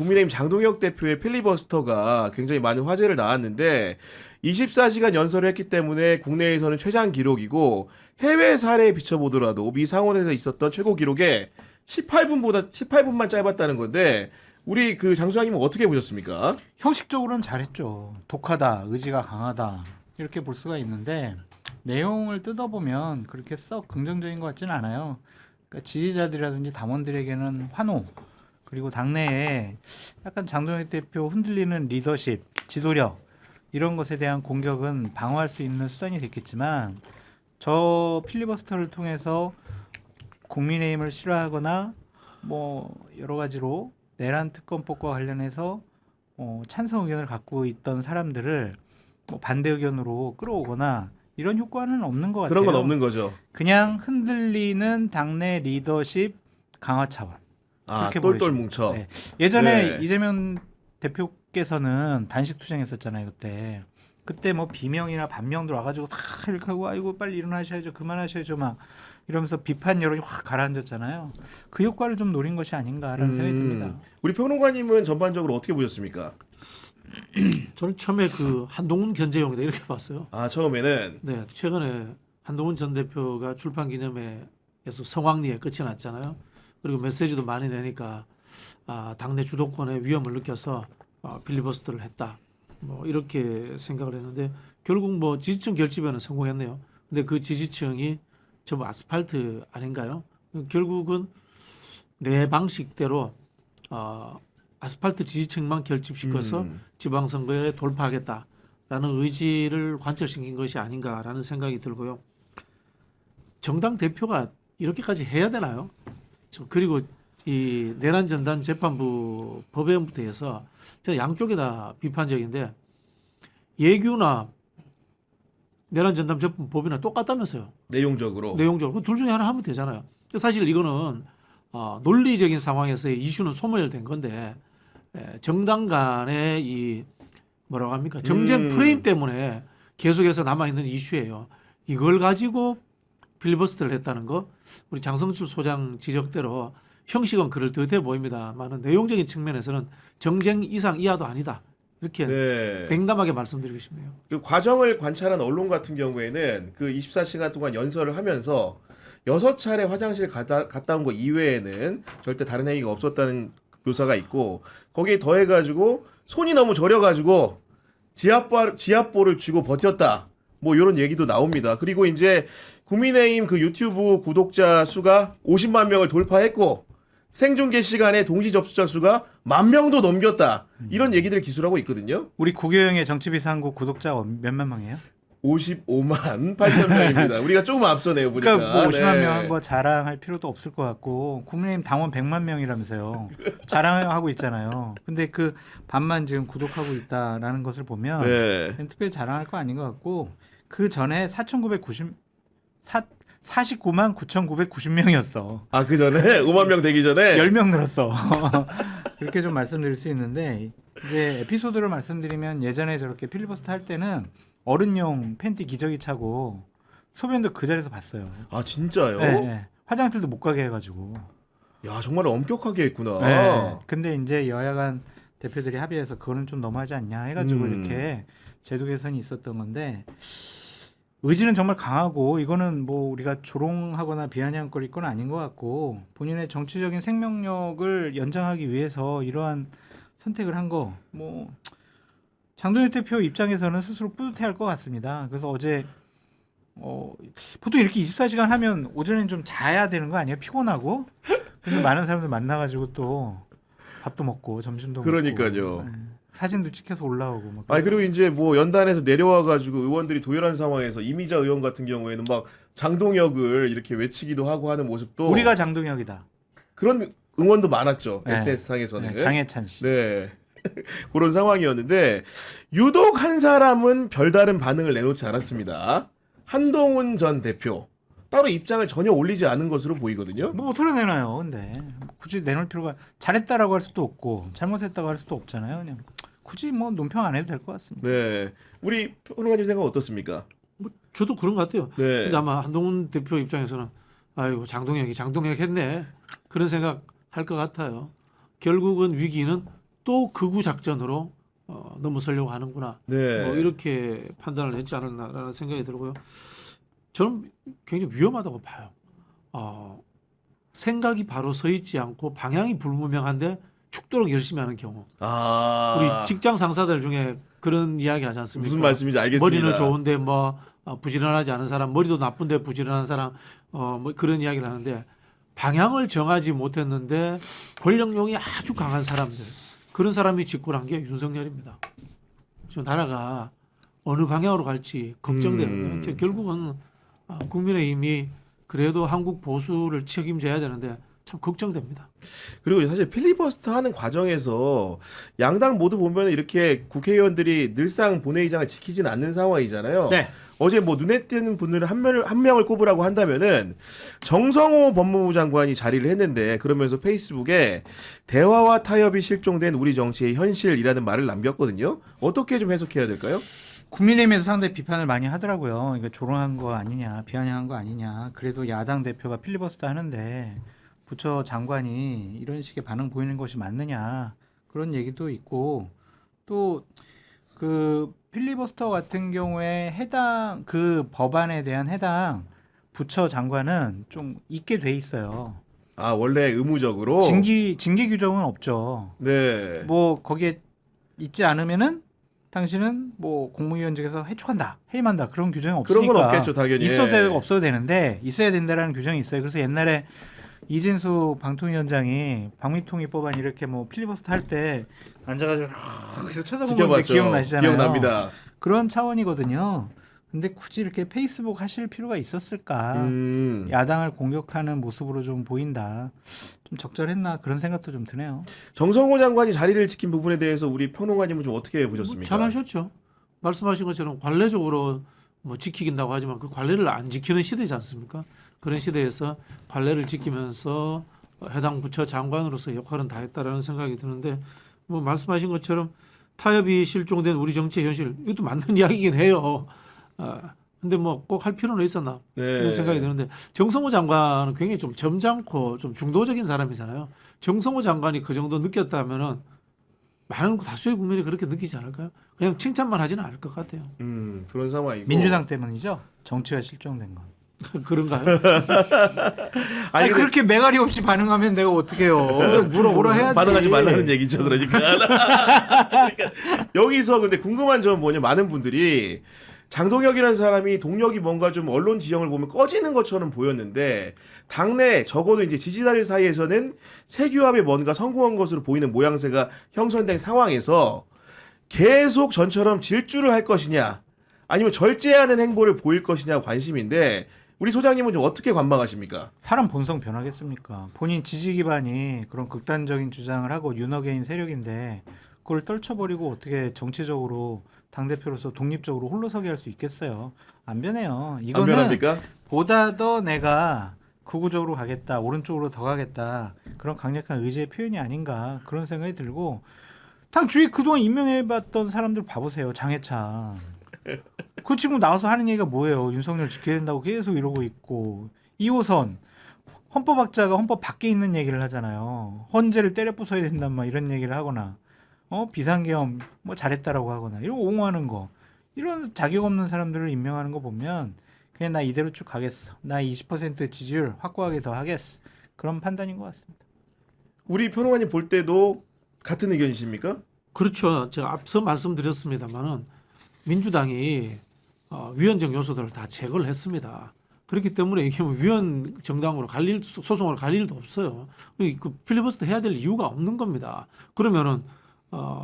국민의힘 장동혁 대표의 필리버스터가 굉장히 많은 화제를 낳았는데 24시간 연설을 했기 때문에 국내에서는 최장 기록이고 해외 사례에 비춰보더라도 미 상원에서 있었던 최고 기록에 18분만 짧았다는 건데 우리 그 장 소장님은 어떻게 보셨습니까? 형식적으로는 잘했죠. 독하다, 의지가 강하다 이렇게 볼 수가 있는데 내용을 뜯어보면 그렇게 썩 긍정적인 것 같지는 않아요. 그러니까 지지자들이라든지 당원들에게는 환호, 그리고 당내에 약간 장동혁 대표 흔들리는 리더십, 지도력 이런 것에 대한 공격은 방어할 수 있는 수단이 됐겠지만 저 필리버스터를 통해서 국민의힘을 싫어하거나 뭐 여러 가지로 내란 특검법과 관련해서 찬성 의견을 갖고 있던 사람들을 뭐 반대 의견으로 끌어오거나 이런 효과는 없는 것 같아요. 그런 건 없는 거죠. 그냥 흔들리는 당내 리더십 강화 차원. 아, 그렇게 똘똘 보여집니다. 뭉쳐. 네. 예전에 네. 이재명 대표께서는 단식 투쟁했었잖아요. 그때 뭐 비명이나 반명들 와가지고 다 이렇게 하고 아이고 빨리 일어나셔야죠, 그만하셔야죠 막 이러면서 비판 여론이 확 가라앉았잖아요. 그 효과를 좀 노린 것이 아닌가라는 생각이 듭니다. 우리 평론가님은 전반적으로 어떻게 보셨습니까? 저는 처음에 그 한동훈 견제용이다 이렇게 봤어요. 아, 처음에는 네, 최근에 한동훈 전 대표가 출판 기념회에서 성황리에 끝이 났잖아요. 그리고 메시지도 많이 내니까 당내 주도권의 위험을 느껴서 필리버스터를 했다. 뭐 이렇게 생각을 했는데 결국 뭐 지지층 결집에는 성공했네요. 근데 그 지지층이 전부 아스팔트 아닌가요? 결국은 내 방식대로 아스팔트 지지층만 결집시켜서 지방선거에 돌파하겠다라는 의지를 관철시킨 것이 아닌가라는 생각이 들고요. 정당 대표가 이렇게까지 해야 되나요? 그리고 이 내란 전단 재판부 법에 대해서 제가 양쪽에 다 비판적인데 예규나 내란 전단 재판부 법이나 똑같다면서요. 내용적으로. 둘 중에 하나 하면 되잖아요. 사실 이거는 논리적인 상황에서의 이슈는 소멸된 건데 정당 간의 이 뭐라고 합니까? 정쟁 프레임 때문에 계속해서 남아있는 이슈예요. 이걸 가지고 필리버스터를 했다는 거 우리 장성철 소장 지적대로 형식은 그럴듯해 보입니다만 내용적인 측면에서는 정쟁 이상 이하도 아니다. 이렇게 네. 냉담하게 말씀드리고 싶네요. 그 과정을 관찰한 언론 같은 경우에는 그 24시간 동안 연설을 하면서 6차례 화장실 갔다 온 거 이외에는 절대 다른 행위가 없었다는 묘사가 있고 거기에 더해가지고 손이 너무 저려가지고 지압볼을 쥐고 버텼다. 뭐 이런 얘기도 나옵니다. 그리고 이제 국민의힘 그 유튜브 구독자 수가 50만 명을 돌파했고 생중계 시간에 동시 접속자 수가 10,000명도 넘겼다. 이런 얘기들을 기술하고 있거든요. 우리 구교영의 정치비상국 구독자 몇만 명이에요? 55만 8천 명입니다. 우리가 조금 앞서네요, 보니까. 그러니까 뭐 50만 네. 명 한 거 자랑할 필요도 없을 것 같고 국민의힘 당원 100만 명이라면서요. 자랑하고 있잖아요. 근데 그 반만 지금 구독하고 있다라는 것을 보면 네. 특별히 자랑할 거 아닌 것 같고 그 전에 49만 9,990명이었어. 아, 그 전에 5만 명 되기 전에 10명 늘었어. 그렇게 좀 말씀드릴 수 있는데 이제 에피소드를 말씀드리면 예전에 저렇게 필리버스터 할 때는 어른용 팬티 기저귀 차고 소변도 그 자리에서 봤어요. 아, 진짜요? 네, 네. 화장실도 못 가게 해가지고. 야, 정말 엄격하게 했구나. 네. 근데 이제 여야간 대표들이 합의해서 그거는 좀 너무하지 않냐 해가지고 이렇게 제도 개선이 있었던 건데 의지는 정말 강하고 이거는 뭐 우리가 조롱하거나 비아냥거릴 건 아닌 것 같고 본인의 정치적인 생명력을 연장하기 위해서 이러한 선택을 한 거 뭐 장동혁 대표 입장에서는 스스로 뿌듯해할 것 같습니다. 그래서 어제 보통 이렇게 24시간 하면 오전엔 좀 자야 되는 거 아니에요? 피곤하고. 근데 많은 사람들 만나가지고 또 밥도 먹고 점심도 그러니까요. 먹고 사진도 찍혀서 올라오고 막. 아니, 그리고 이제 뭐 연단에서 내려와가지고 의원들이 도열한 상황에서 이미자 의원 같은 경우에는 막 장동혁을 이렇게 외치기도 하고 하는 모습도 우리가 장동혁이다. 그런 응원도 많았죠. 네. SNS상에서는. 네, 장해찬 씨. 네. 그런 상황이었는데 유독 한 사람은 별다른 반응을 내놓지 않았습니다. 한동훈 전 대표. 따로 입장을 전혀 올리지 않은 것으로 보이거든요. 뭐 어떻게 내놔요, 근데 굳이 내놓을 필요가 잘했다라고 할 수도 없고 잘못했다고 할 수도 없잖아요. 그냥 굳이 뭐 논평 안 해도 될 것 같습니다. 네, 우리 평론가님 생각 어떻습니까? 뭐 저도 그런 것 같아요. 네. 근데 아마 한동훈 대표 입장에서는 아이고 장동혁 했네 그런 생각 할 것 같아요. 결국은 위기는 또 극우 작전으로 넘어서려고 하는구나. 네. 뭐 이렇게 판단을 했지 않았나라는 생각이 들고요. 저는 굉장히 위험하다고 봐요. 생각이 바로 서 있지 않고 방향이 불분명한데 죽도록 열심히 하는 경우. 아. 우리 직장 상사들 중에 그런 이야기 하지 않습니까? 무슨 말씀인지 알겠습니다. 머리는 좋은데 뭐 부지런하지 않은 사람, 머리도 나쁜데 부지런한 사람, 뭐 그런 이야기를 하는데 방향을 정하지 못했는데 권력욕이 아주 강한 사람들, 그런 사람이 집권한 게 윤석열입니다. 지금 나라가 어느 방향으로 갈지 걱정되는 거예요. 결국은 국민의힘이 그래도 한국 보수를 책임져야 되는데 참 걱정됩니다. 그리고 사실 필리버스터 하는 과정에서 양당 모두 보면 이렇게 국회의원들이 늘상 본회의장을 지키진 않는 상황이잖아요. 네. 어제 뭐 눈에 띄는 분들은 한 명을 꼽으라고 한다면은 정성호 법무부 장관이 자리를 했는데 그러면서 페이스북에 대화와 타협이 실종된 우리 정치의 현실이라는 말을 남겼거든요. 어떻게 좀 해석해야 될까요? 국민의힘에서 상당히 비판을 많이 하더라고요. 이거 조롱한 거 아니냐, 비아냥한 거 아니냐. 그래도 야당 대표가 필리버스터 하는데 부처 장관이 이런 식의 반응 보이는 것이 맞느냐, 그런 얘기도 있고, 또 그 필리버스터 같은 경우에 해당 그 법안에 대한 해당 부처 장관은 좀 있게 돼 있어요. 아, 원래 의무적으로 징계 규정은 없죠. 네. 뭐 거기에 있지 않으면은 당신은 뭐 공무위원직에서 해촉한다, 해임한다, 그런 규정이 없으니까. 그런 건 없겠죠, 당연히. 있어도 되고 없어도 되는데 있어야 된다라는 규정이 있어요. 그래서 옛날에 이진수 방통위원장이 방위통일법안 이렇게 뭐 필리버스터 할 때 앉아가지고 계속 쳐다보는 게 지켜봤죠. 기억나시잖아요. 기억납니다. 그런 차원이거든요. 근데 굳이 이렇게 페이스북 하실 필요가 있었을까? 야당을 공격하는 모습으로 좀 보인다. 좀 적절했나, 그런 생각도 좀 드네요. 정성호 장관이 자리를 지킨 부분에 대해서 우리 평론가님은 좀 어떻게 보셨습니까? 잘하셨죠. 말씀하신 것처럼 관례적으로 뭐 지키긴다고 하지만 그 관례를 안 지키는 시대지 않습니까? 그런 시대에서 관례를 지키면서 해당 부처 장관으로서 역할은 다했다라는 생각이 드는데, 뭐 말씀하신 것처럼 타협이 실종된 우리 정치의 현실, 이것도 맞는 이야기긴 해요. 근데 뭐 꼭 할 필요는 있었나, 네. 이런 생각이 드는데, 정성호 장관은 굉장히 좀 점잖고 좀 중도적인 사람이잖아요. 정성호 장관이 그 정도 느꼈다면은 많은 다수의 국민이 그렇게 느끼지 않을까요? 그냥 칭찬만 하지는 않을 것 같아요. 그런 상황이고. 민주당 때문이죠. 정치가 실종된 건. 그런가요? 아니 근데 그렇게 매가리 없이 반응하면 내가 어떡해요. 뭐라 해야지. 반응하지 말라는 얘기죠. 그러니까. 그러니까 여기서 근데 궁금한 점은 뭐냐, 많은 분들이 장동혁이라는 사람이 동력이 뭔가 좀 언론 지형을 보면 꺼지는 것처럼 보였는데 당내 적어도 이제 지지자들 사이에서는 세규합에 뭔가 성공한 것으로 보이는 모양새가 형성된 상황에서 계속 전처럼 질주를 할 것이냐 아니면 절제하는 행보를 보일 것이냐 관심인데, 우리 소장님은 좀 어떻게 관망하십니까? 사람 본성 변하겠습니까? 본인 지지 기반이 그런 극단적인 주장을 하고 윤허개인 세력인데 그걸 떨쳐버리고 어떻게 정치적으로 당대표로서 독립적으로 홀로서기 할 수 있겠어요? 안 변해요. 안 이거는 변합니까? 보다 더 내가 극우적으로 가겠다, 오른쪽으로 더 가겠다, 그런 강력한 의지의 표현이 아닌가, 그런 생각이 들고, 당 주위 그동안 임명해봤던 사람들 봐보세요. 장해찬. 그 지금 나와서 하는 얘기가 뭐예요? 윤석열 지켜야 된다고 계속 이러고 있고, 2호선 헌법학자가 헌법 밖에 있는 얘기를 하잖아요. 헌재를 때려 부숴야 된단 말, 이런 얘기를 하거나, 비상계엄 뭐 잘했다라고 하거나, 이런 거 옹호하는 거, 이런 자격 없는 사람들을 임명하는 거 보면 그냥 나 이대로 쭉 가겠어, 나 20% 지지율 확고하게 더 하겠어, 그런 판단인 것 같습니다. 우리 평론가님 볼 때도 같은 의견이십니까? 그렇죠. 제가 앞서 말씀드렸습니다만은 민주당이 위헌적 요소들을 다 제거를 했습니다. 그렇기 때문에 이게 뭐 위헌 정당으로 소송으로 갈 일도 없어요. 그 필리버스터 해야 될 이유가 없는 겁니다. 그러면은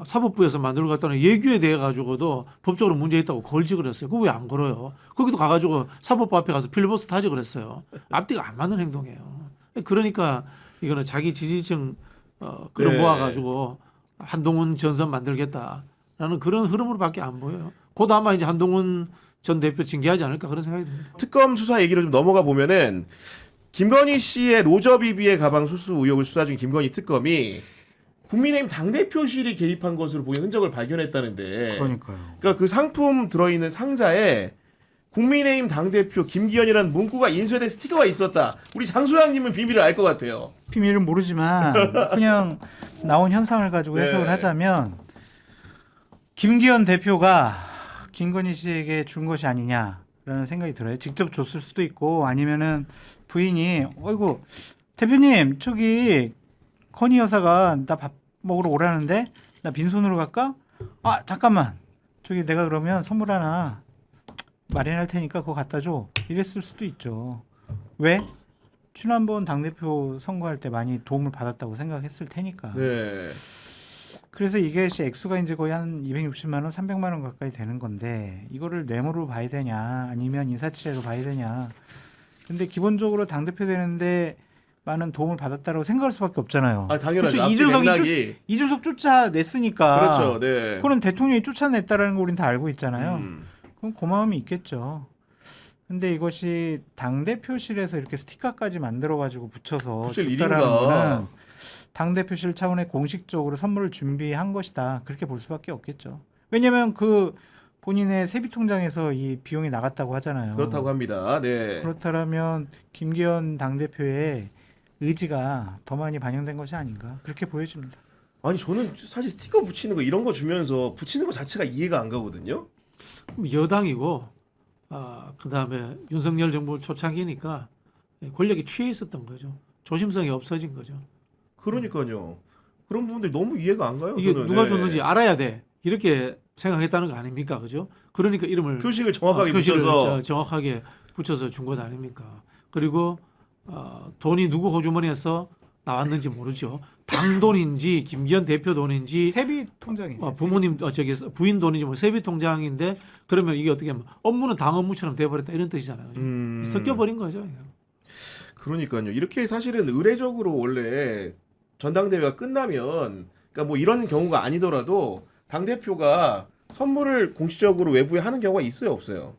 사법부에서 만들어 갔다는 예규에 대해 가지고도 법적으로 문제 있다고 걸지 그랬어요. 그거 왜 안 걸어요? 거기도 가가지고 사법부 앞에 가서 필리버스터 하지 그랬어요. 앞뒤가 안 맞는 행동이에요. 그러니까 이거는 자기 지지층 그런 네. 모아가지고 한동훈 전선 만들겠다라는 그런 흐름으로밖에 안 보여요. 곧 아마 이제 한동훈 전 대표 징계하지 않을까, 그런 생각이 듭니다. 특검 수사 얘기로 좀 넘어가 보면은 김건희 씨의 로저비비의 가방 수수 의혹을 수사 중인 김건희 특검이 국민의힘 당대표실이 개입한 것으로 보이는 흔적을 발견했다는데, 그러니까요. 그러니까 그 상품 들어있는 상자에 국민의힘 당대표 김기현이라는 문구가 인쇄된 스티커가 있었다. 우리 장 소장님은 비밀을 알 것 같아요. 비밀은 모르지만 그냥 나온 현상을 가지고 네. 해석을 하자면 김기현 대표가 김건희 씨에게 준 것이 아니냐라는 생각이 들어요. 직접 줬을 수도 있고 아니면은 부인이 어이구 대표님 저기 건희 여사가 나 밥 먹으러 오라는데 나 빈손으로 갈까? 아 잠깐만 저기 내가 그러면 선물 하나 마련할 테니까 그거 갖다 줘 이랬을 수도 있죠. 왜? 지난번 당대표 선거할 때 많이 도움을 받았다고 생각했을 테니까. 네. 그래서 이게 액수가 이제 거의 한 260만 원, 300만 원 가까이 되는 건데 이거를 뇌물로 봐야 되냐 아니면 인사치레로 봐야 되냐. 근데 기본적으로 당대표 되는데 많은 도움을 받았다고 생각할 수밖에 없잖아요. 아 당연하죠. 그렇죠. 앞뒤 맥락이 이준석 쫓아냈으니까. 그렇죠. 네. 그거는 대통령이 쫓아냈다라는 거 우리는 다 알고 있잖아요. 음. 그럼 고마움이 있겠죠. 근데 이것이 당대표실에서 이렇게 스티커까지 만들어가지고 붙여서 붙일 줬다라는 일인가. 거는 당대표실 차원의 공식적으로 선물을 준비한 것이다. 그렇게 볼 수밖에 없겠죠. 왜냐하면 그 본인의 세비통장에서 이 비용이 나갔다고 하잖아요. 그렇다고 합니다. 네. 그렇다면 김기현 당대표의 의지가 더 많이 반영된 것이 아닌가 그렇게 보여집니다. 아니 저는 사실 스티커 붙이는 거 이런 거 주면서 붙이는 거 자체가 이해가 안 가거든요. 여당이고 그다음에 윤석열 정부 초창기니까 권력이 취해 있었던 거죠. 조심성이 없어진 거죠. 그러니까요. 그런 부분들이 너무 이해가 안 가요. 이게 저는. 누가 네. 줬는지 알아야 돼. 이렇게 생각했다는 거 아닙니까? 그죠? 그러니까 이름을 표식을 정확하게 표시를 붙여서 정확하게 붙여서 준 것 아닙니까? 그리고 돈이 누구 호주머니에서 나왔는지 모르죠. 당 돈인지 김기현 대표 돈인지 세비통장이에요. 부모님 저기 부인 돈인지 뭐 세비통장인데 그러면 이게 어떻게 하면 업무는 당 업무처럼 돼버렸다 이런 뜻이잖아요. 섞여버린 거죠. 이거. 그러니까요. 이렇게 사실은 의례적으로 원래 전당대회가 끝나면 그러니까 뭐 이런 경우가 아니더라도 당 대표가 선물을 공식적으로 외부에 하는 경우가 있어요, 없어요?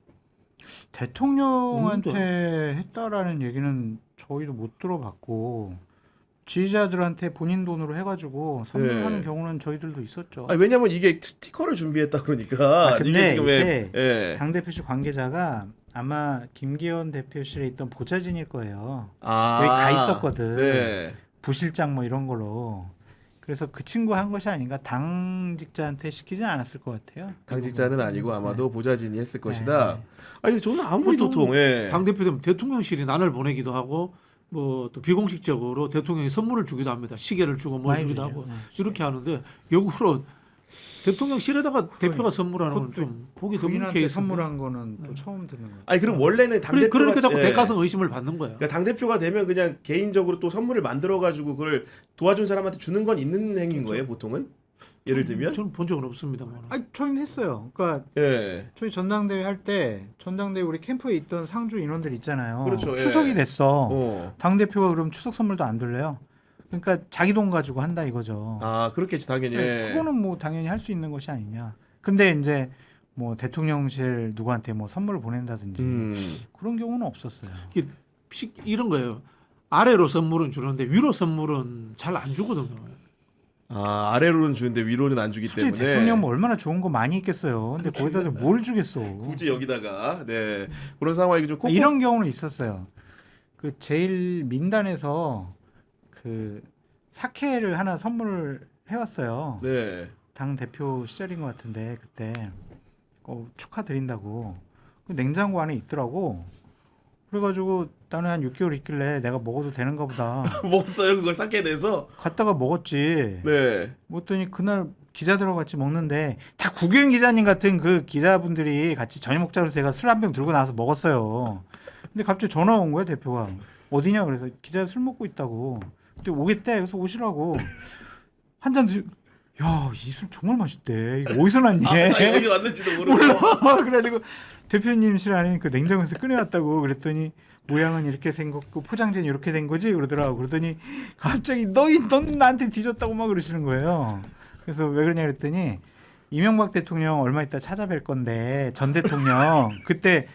대통령한테 했다라는 얘기는 저희도 못 들어봤고 지지자들한테 본인 돈으로 해가지고 선물하는 네. 경우는 저희들도 있었죠. 아니, 왜냐면 이게 스티커를 준비했다 그러니까 근데 이게 지금 이게 예. 당대표실 관계자가 아마 김기현 대표실에 있던 보좌진일 거예요. 아, 여기 가 있었거든. 네. 부실장 뭐 이런 걸로. 그래서 그 친구 한 것이 아닌가 당직자한테 시키진 않았을 것 같아요. 당직자는 아니고 아마도 보좌진이 했을 것이다. 네. 아니 저는 아무리 보통 도통 예. 당 대표 되면 대통령실이 난을 보내기도 하고 뭐 또 비공식적으로 대통령이 선물을 주기도 합니다. 시계를 주고 뭘 많이 주기도 주죠. 하고 네. 이렇게 하는데 역으로 대통령실에다가 대표가 선물하는 건 그것도 좀 보기 드문 부인한테 케이스. 선물한 거는 또 처음 듣는 거예요. 아니 그럼 원래는 당 대표가 그러니까 자꾸 대가성 의심을 받는 거예요. 그러니까 당 대표가 되면 그냥 개인적으로 또 선물을 만들어 가지고 그걸 도와준 사람한테 주는 건 있는 행위인 거예요, 보통은? 예를 들면? 저는 본 적은 없습니다만. 아니 저희는 했어요. 그러니까 예. 저희 전당대회 할 때 전당대회 우리 캠프에 있던 상주 인원들 있잖아요. 그렇죠, 예. 추석이 됐어. 어. 당 대표가 그럼 추석 선물도 안 들래요. 그러니까 자기 돈 가지고 한다 이거죠. 아, 그렇겠지 당연히. 네, 그거는 뭐 당연히 할 수 있는 것이 아니냐. 근데 이제 뭐 대통령실 누구한테 뭐 선물을 보낸다든지 그런 경우는 없었어요. 이런 거예요. 아래로 선물은 주는데 위로 선물은 잘 안 주거든요. 아, 아래로는 주는데 위로는 안 주기 솔직히 때문에 대통령 뭐 얼마나 좋은 거 많이 있겠어요. 근데 거기다 뭘 주겠어. 굳이 여기다가 네. 그런 상황이 좀 꼭 이런 경우는 있었어요. 그 제일 민단에서 그 사케를 하나 선물을 해왔어요. 네. 당 대표 시절인 것 같은데 그때 축하드린다고 그 냉장고 안에 있더라고. 그래가지고 나는 한 6개월 있길래 내가 먹어도 되는가 보다. 먹었어요 그걸 삭게 돼서. 갔다가 먹었지. 네. 먹더니 그날 기자들하고 같이 먹는데 다 국유인 기자님 같은 그 기자분들이 같이 저녁 먹자고 해서 제가 술 한 병 들고 나와서 먹었어요. 근데 갑자기 전화 온 거야 대표가. 어디냐 그래서 기자 술 먹고 있다고. 근데 오겠대. 그래서 오시라고. 한 잔 드. 야, 이 술 정말 맛있대. 이거 어디서 났니? 아, 나 여기 왔는지도 모르고. 그래가지고 대표님실 안에 그 냉장고에서 꺼내왔다고 그랬더니 모양은 이렇게 생겼고 포장지는 이렇게 된 거지 그러더라고. 그러더니 갑자기 넌 나한테 뒤졌다고 막 그러시는 거예요. 그래서 왜 그러냐 그랬더니 이명박 대통령 얼마 있다 찾아뵐 건데 전 대통령 그때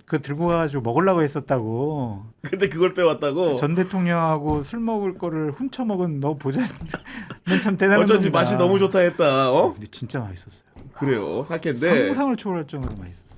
그 들고 가가지고 먹으려고 했었다고. 근데 그걸 빼왔다고. 전 대통령하고 술 먹을 거를 훔쳐 먹은 너 보자. 넌 참 대단한 어쩐지 놈이다. 맛이 너무 좋다 했다. 어? 근데 진짜 맛있었어요. 그래요. 삭케인데. 상상을 초월할 정도로 맛있었어요.